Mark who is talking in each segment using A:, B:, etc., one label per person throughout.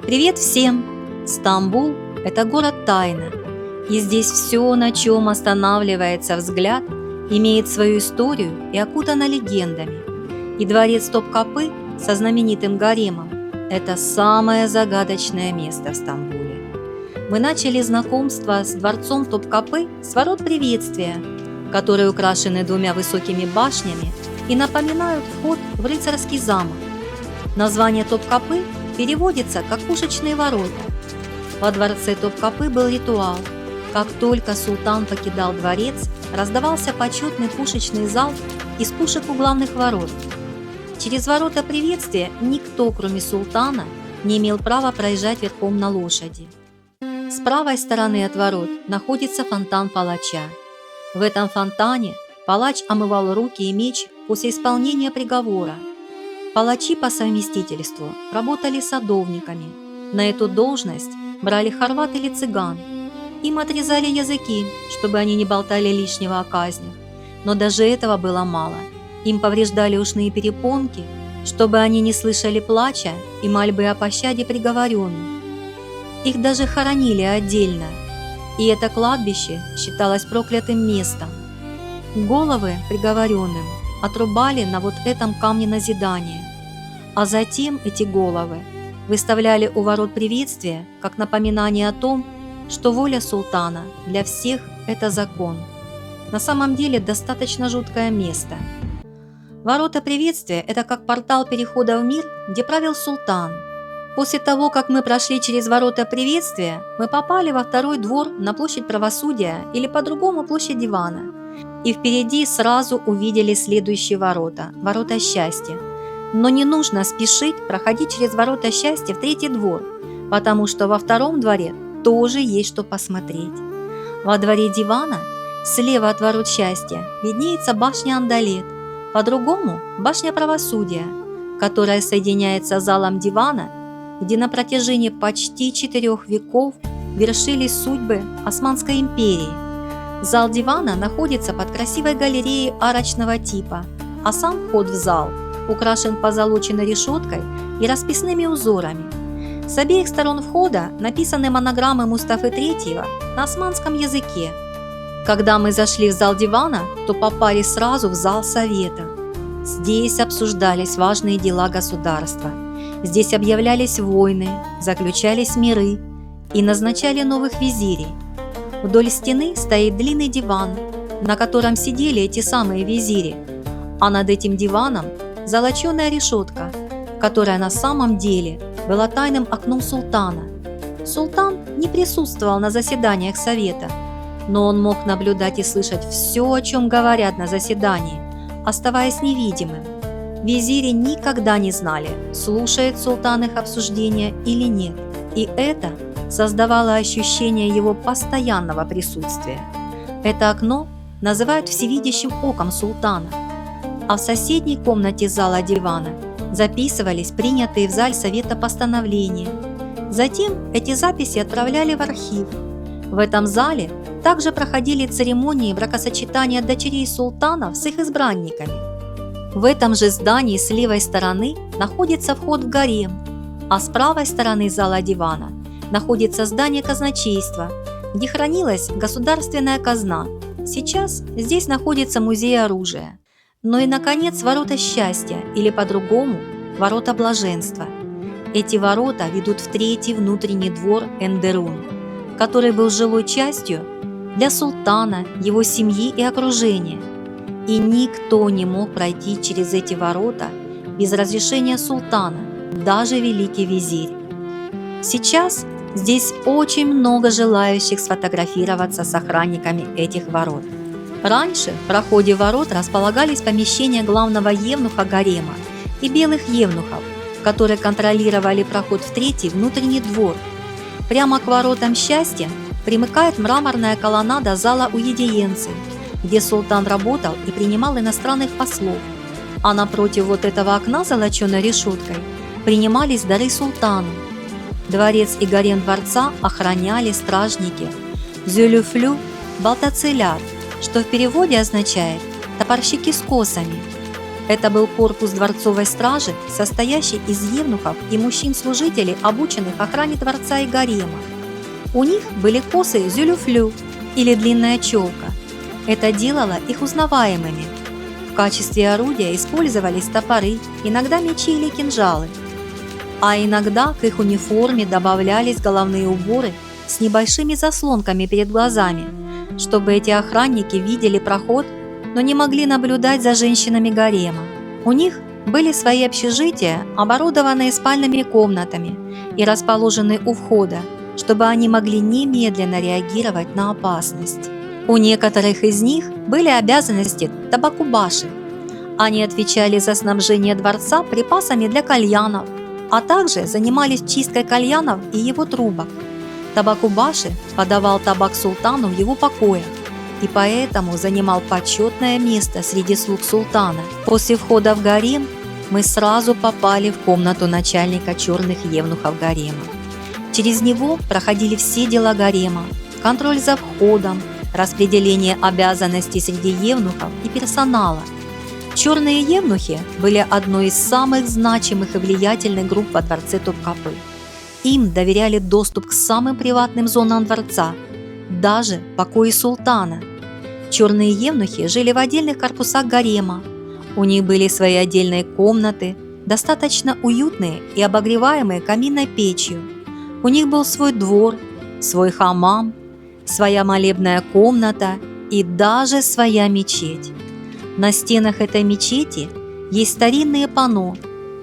A: Привет всем! Стамбул – это город тайна, и здесь все, на чем останавливается взгляд, имеет свою историю и окутано легендами. И дворец Топкапы со знаменитым гаремом – это самое загадочное место в Стамбуле. Мы начали знакомство с дворцом Топкапы с ворот приветствия, которые украшены двумя высокими башнями и напоминают вход в рыцарский замок. Название Топкапы переводится как «пушечные ворота». Во дворце Топкапы был ритуал. Как только султан покидал дворец, раздавался почетный пушечный залп из пушек у главных ворот. Через ворота приветствия никто, кроме султана, не имел права проезжать верхом на лошади. С правой стороны от ворот находится фонтан палача. В этом фонтане палач омывал руки и меч после исполнения приговора. Палачи по совместительству работали садовниками. На эту должность брали хорват или цыган. Им отрезали языки, чтобы они не болтали лишнего о казнях. Но даже этого было мало. Им повреждали ушные перепонки, чтобы они не слышали плача и мольбы о пощаде приговоренных. Их даже хоронили отдельно, и это кладбище считалось проклятым местом. Головы приговоренным отрубали на вот этом камне назидания, а затем эти головы выставляли у ворот приветствия как напоминание о том, что воля султана для всех – это закон. На самом деле достаточно жуткое место. Ворота приветствия – это как портал перехода в мир, где правил султан. После того, как мы прошли через ворота приветствия, мы попали во второй двор на площадь правосудия или по-другому площадь дивана. И впереди сразу увидели следующие ворота – ворота счастья. Но не нужно спешить проходить через ворота счастья в третий двор, потому что во втором дворе тоже есть что посмотреть. Во дворе дивана слева от ворот счастья виднеется башня Андалет, по-другому – башня правосудия, которая соединяется с залом дивана, где на протяжении почти 4 веков вершились судьбы Османской империи. Зал дивана находится под красивой галереей арочного типа, а сам вход в зал украшен позолоченной решеткой и расписными узорами. С обеих сторон входа написаны монограммы Мустафы III на османском языке. Когда мы зашли в зал дивана, то попали сразу в зал совета. Здесь обсуждались важные дела государства. Здесь объявлялись войны, заключались миры и назначали новых визирей. Вдоль стены стоит длинный диван, на котором сидели эти самые визири, а над этим диваном золоченая решетка, которая на самом деле была тайным окном султана. Султан не присутствовал на заседаниях совета, но он мог наблюдать и слышать все, о чем говорят на заседании, оставаясь невидимым. Визири никогда не знали, слушает султан их обсуждения или нет, и это создавало ощущение его постоянного присутствия. Это окно называют всевидящим оком султана. А в соседней комнате зала дивана записывались принятые в зале совета постановления. Затем эти записи отправляли в архив. В этом зале также проходили церемонии бракосочетания дочерей султанов с их избранниками. В этом же здании с левой стороны находится вход в гарем, а с правой стороны зала дивана находится здание казначейства, где хранилась государственная казна. Сейчас здесь находится музей оружия. Но и, наконец, ворота счастья, или по-другому, ворота блаженства. Эти ворота ведут в третий внутренний двор Эндерун, который был жилой частью для султана, его семьи и окружения. И никто не мог пройти через эти ворота без разрешения султана, даже великий визирь. Сейчас здесь очень много желающих сфотографироваться с охранниками этих ворот. Раньше в проходе ворот располагались помещения главного евнуха гарема и белых евнухов, которые контролировали проход в третий внутренний двор. Прямо к воротам счастья примыкает мраморная колоннада зала уидиенций, где султан работал и принимал иностранных послов, а напротив вот этого окна с золоченой решеткой принимались дары султану. Дворец и гарем дворца охраняли стражники «зюлюфлю балтацелят», что в переводе означает «топорщики с косами». Это был корпус дворцовой стражи, состоящий из евнухов и мужчин-служителей, обученных охране дворца и гарема. У них были косы зюлюфлю или длинная челка. Это делало их узнаваемыми. В качестве орудия использовались топоры, иногда мечи или кинжалы. А иногда к их униформе добавлялись головные уборы с небольшими заслонками перед глазами, чтобы эти охранники видели проход, но не могли наблюдать за женщинами гарема. У них были свои общежития, оборудованные спальными комнатами и расположенные у входа, чтобы они могли немедленно реагировать на опасность. У некоторых из них были обязанности табакубаши. Они отвечали за снабжение дворца припасами для кальянов, а также занимались чисткой кальянов и его трубок. Табакубаши подавал табак султану в его покоях и поэтому занимал почетное место среди слуг султана. После входа в гарем мы сразу попали в комнату начальника черных евнухов гарема. Через него проходили все дела гарема, контроль за входом, распределение обязанностей среди евнухов и персонала. Черные евнухи были одной из самых значимых и влиятельных групп во дворце Топкапы. Им доверяли доступ к самым приватным зонам дворца, даже покои султана. Черные евнухи жили в отдельных корпусах гарема. У них были свои отдельные комнаты, достаточно уютные и обогреваемые каминной печью. У них был свой двор, свой хамам, своя молебная комната и даже своя мечеть. На стенах этой мечети есть старинные панно.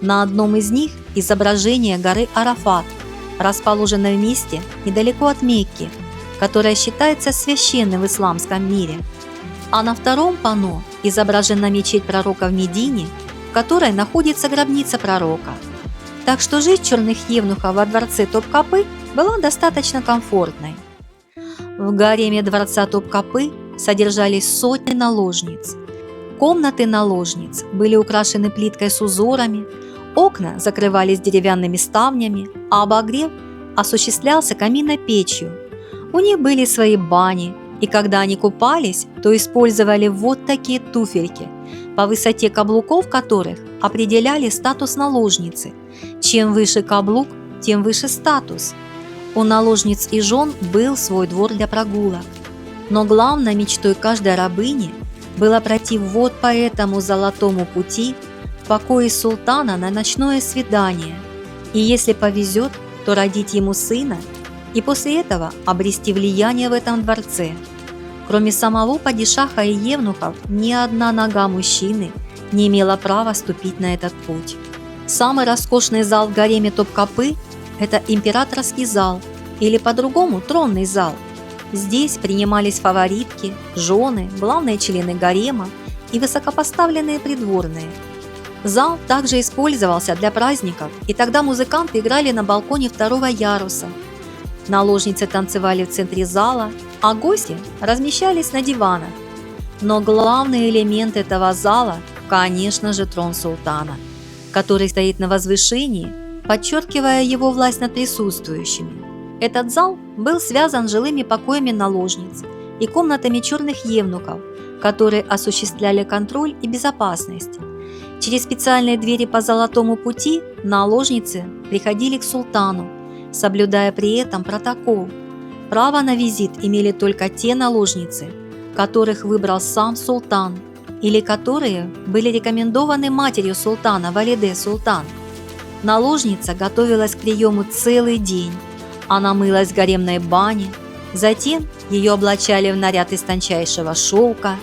A: На одном из них изображение горы Арафат, расположенной в месте недалеко от Мекки, которая считается священной в исламском мире. А на втором панно изображена мечеть пророка в Медине, в которой находится гробница пророка. Так что жизнь черных евнухов во дворце Топкапы была достаточно комфортной. В гареме дворца Топкапы содержались сотни наложниц. Комнаты наложниц были украшены плиткой с узорами, окна закрывались деревянными ставнями, а обогрев осуществлялся каминной печью. У них были свои бани, и когда они купались, то использовали вот такие туфельки, по высоте каблуков которых определяли статус наложницы. Чем выше каблук, тем выше статус. У наложниц и жен был свой двор для прогулок. Но главной мечтой каждой рабыни было пройти вот по этому золотому пути в покое султана на ночное свидание, и если повезет, то родить ему сына и после этого обрести влияние в этом дворце. Кроме самого падишаха и евнухов, ни одна нога мужчины не имела права ступить на этот путь. Самый роскошный зал в гареме Топкапы – это императорский зал, или по-другому тронный зал. Здесь принимались фаворитки, жены, главные члены гарема и высокопоставленные придворные. Зал также использовался для праздников, и тогда музыканты играли на балконе второго яруса. Наложницы танцевали в центре зала, а гости размещались на диванах. Но главный элемент этого зала, конечно же, трон султана, который стоит на возвышении, подчеркивая его власть над присутствующими. Этот зал был связан с жилыми покоями наложниц и комнатами черных евнухов, которые осуществляли контроль и безопасность. Через специальные двери по золотому пути наложницы приходили к султану, соблюдая при этом протокол. Право на визит имели только те наложницы, которых выбрал сам султан или которые были рекомендованы матерью султана Валиде Султан. Наложница готовилась к приему целый день. Она мылась в гаремной бане, затем ее облачали в наряд из тончайшего шелка,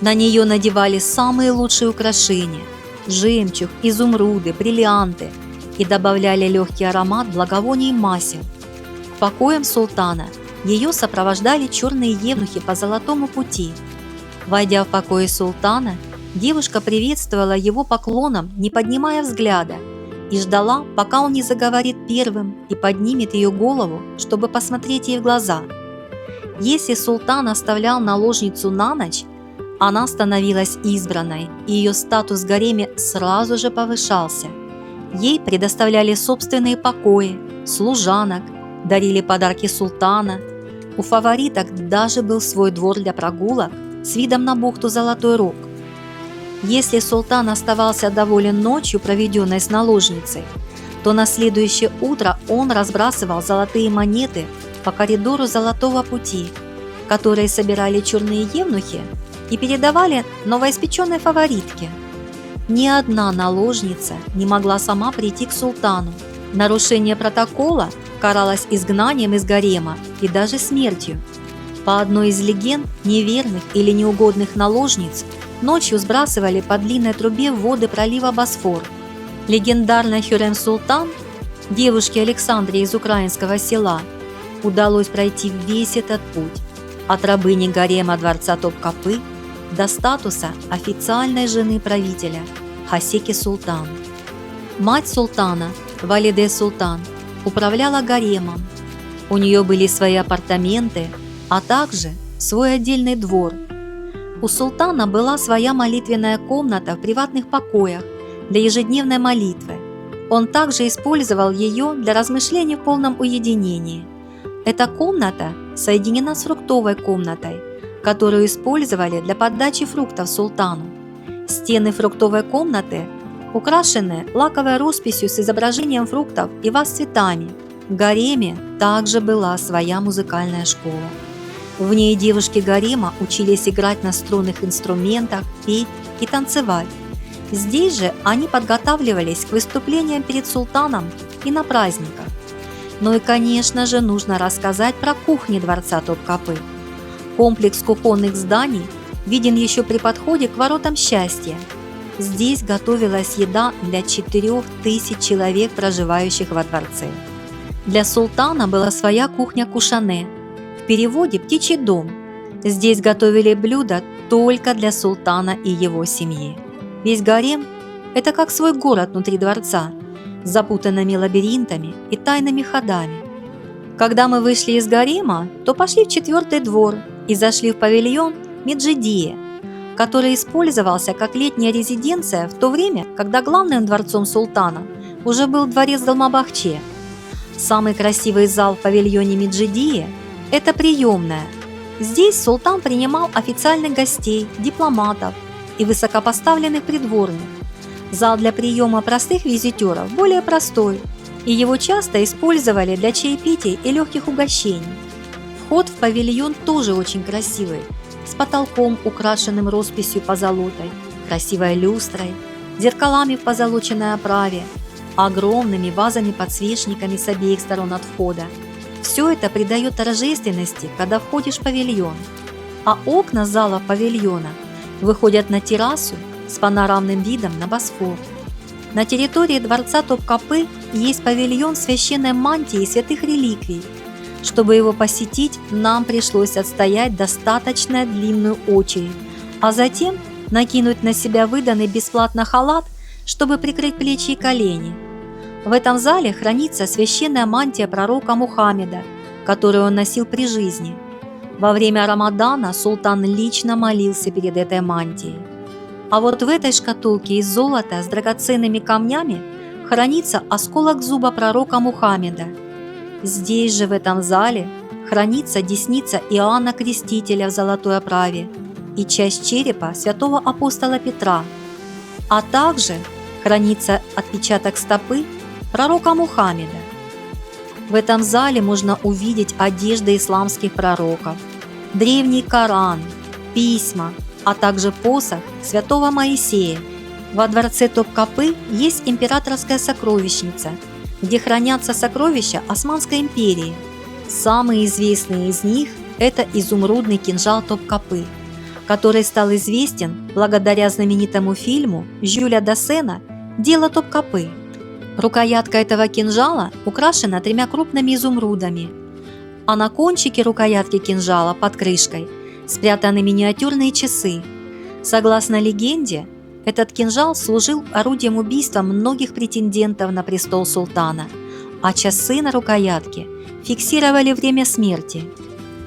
A: на нее надевали самые лучшие украшения – жемчуг, изумруды, бриллианты и добавляли легкий аромат благовоний и масел. К покоям султана ее сопровождали черные евнухи по золотому пути. Войдя в покои султана, девушка приветствовала его поклоном, не поднимая взгляда, и ждала, пока он не заговорит первым и поднимет ее голову, чтобы посмотреть ей в глаза. Если султан оставлял наложницу на ночь, она становилась избранной, и ее статус в гареме сразу же повышался. Ей предоставляли собственные покои, служанок, дарили подарки султана. У фавориток даже был свой двор для прогулок с видом на бухту Золотой Рог. Если султан оставался доволен ночью, проведенной с наложницей, то на следующее утро он разбрасывал золотые монеты по коридору Золотого пути, которые собирали черные евнухи и передавали новоиспеченной фаворитке. Ни одна наложница не могла сама прийти к султану. Нарушение протокола каралось изгнанием из гарема и даже смертью. По одной из легенд, неверных или неугодных наложниц ночью сбрасывали по длинной трубе в воды пролива Босфор. Легендарной Хюррем-Султан, девушке Александре из украинского села, удалось пройти весь этот путь от рабыни гарема дворца Топкапы до статуса официальной жены правителя Хасеки Султан. Мать султана, Валиде Султан, управляла гаремом. У нее были свои апартаменты, а также свой отдельный двор. У султана была своя молитвенная комната в приватных покоях для ежедневной молитвы. Он также использовал ее для размышлений в полном уединении. Эта комната соединена с фруктовой комнатой, которую использовали для подачи фруктов султану. Стены фруктовой комнаты украшены лаковой росписью с изображением фруктов и ваз с цветами. В гареме также была своя музыкальная школа. В ней девушки гарема учились играть на струнных инструментах, петь и танцевать. Здесь же они подготавливались к выступлениям перед султаном и на праздниках. Ну и, конечно же, нужно рассказать про кухни дворца Топкапы. Комплекс кухонных зданий виден еще при подходе к воротам счастья. Здесь готовилась еда для 4000 человек, проживающих во дворце. Для султана была своя кухня Кушане, в переводе «птичий дом». Здесь готовили блюда только для султана и его семьи. Весь гарем – это как свой город внутри дворца, с запутанными лабиринтами и тайными ходами. Когда мы вышли из гарема, то пошли в 4-й двор и зашли в павильон Меджидия, который использовался как летняя резиденция в то время, когда главным дворцом султана уже был дворец Долмабахче. Самый красивый зал в павильоне Меджидия – это приемная. Здесь султан принимал официальных гостей, дипломатов и высокопоставленных придворных. Зал для приема простых визитеров более простой, и его часто использовали для чаепитий и легких угощений. Вход в павильон тоже очень красивый, с потолком, украшенным росписью позолотой, красивой люстрой, зеркалами в позолоченной оправе, огромными вазами-подсвечниками с обеих сторон от входа. Все это придает торжественности, когда входишь в павильон. А окна зала павильона выходят на террасу с панорамным видом на Босфор. На территории дворца Топкапы есть павильон священной мантии и святых реликвий. Чтобы его посетить, нам пришлось отстоять достаточно длинную очередь, а затем накинуть на себя выданный бесплатно халат, чтобы прикрыть плечи и колени. В этом зале хранится священная мантия пророка Мухаммеда, которую он носил при жизни. Во время Рамадана султан лично молился перед этой мантией. А вот в этой шкатулке из золота с драгоценными камнями хранится осколок зуба пророка Мухаммеда. Здесь же, в этом зале, хранится десница Иоанна Крестителя в золотой оправе и часть черепа святого апостола Петра, а также хранится отпечаток стопы пророка Мухаммеда. В этом зале можно увидеть одежды исламских пророков, древний Коран, письма, а также посох святого Моисея. Во дворце Топкапы есть императорская сокровищница, где хранятся сокровища Османской империи. Самые известные из них – это изумрудный кинжал Топкапы, который стал известен благодаря знаменитому фильму Жюля Дассена «Дело Топкапы». Рукоятка этого кинжала украшена 3 крупными изумрудами, а на кончике рукоятки кинжала под крышкой спрятаны миниатюрные часы. Согласно легенде, этот кинжал служил орудием убийства многих претендентов на престол султана, а часы на рукоятке фиксировали время смерти.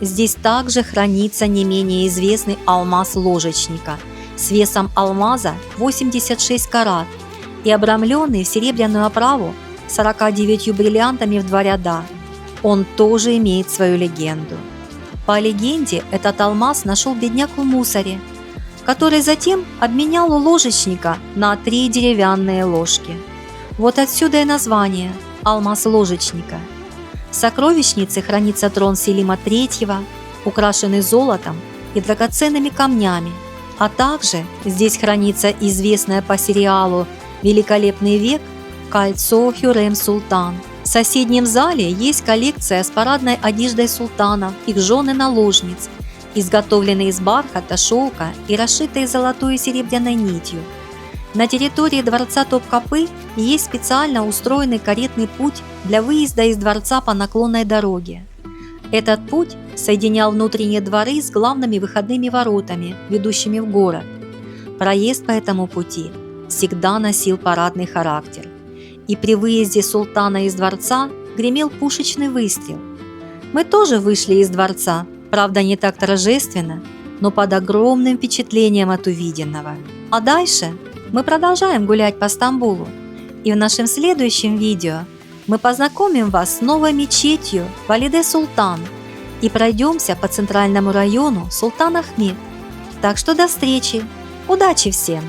A: Здесь также хранится не менее известный алмаз ложечника с весом алмаза 86 карат и обрамленный в серебряную оправу 49 бриллиантами в 2 ряда. Он тоже имеет свою легенду. По легенде, этот алмаз нашел бедняк в мусоре, который затем обменял у ложечника на 3 деревянные ложки. Вот отсюда и название «Алмаз ложечника». В сокровищнице хранится трон Селима III, украшенный золотом и драгоценными камнями, а также здесь хранится известное по сериалу «Великолепный век» кольцо Хюррем-Султан. В соседнем зале есть коллекция с парадной одеждой султанов, их жен и наложниц, изготовленные из бархата, шелка и расшитые золотой и серебряной нитью. На территории дворца Топкапы есть специально устроенный каретный путь для выезда из дворца по наклонной дороге. Этот путь соединял внутренние дворы с главными выходными воротами, ведущими в город. Проезд по этому пути всегда носил парадный характер, и при выезде султана из дворца гремел пушечный выстрел. Мы тоже вышли из дворца, правда не так торжественно, но под огромным впечатлением от увиденного. А дальше мы продолжаем гулять по Стамбулу, и в нашем следующем видео мы познакомим вас с новой мечетью Валиде Султан и пройдемся по центральному району Султан Ахмед. Так что до встречи! Удачи всем!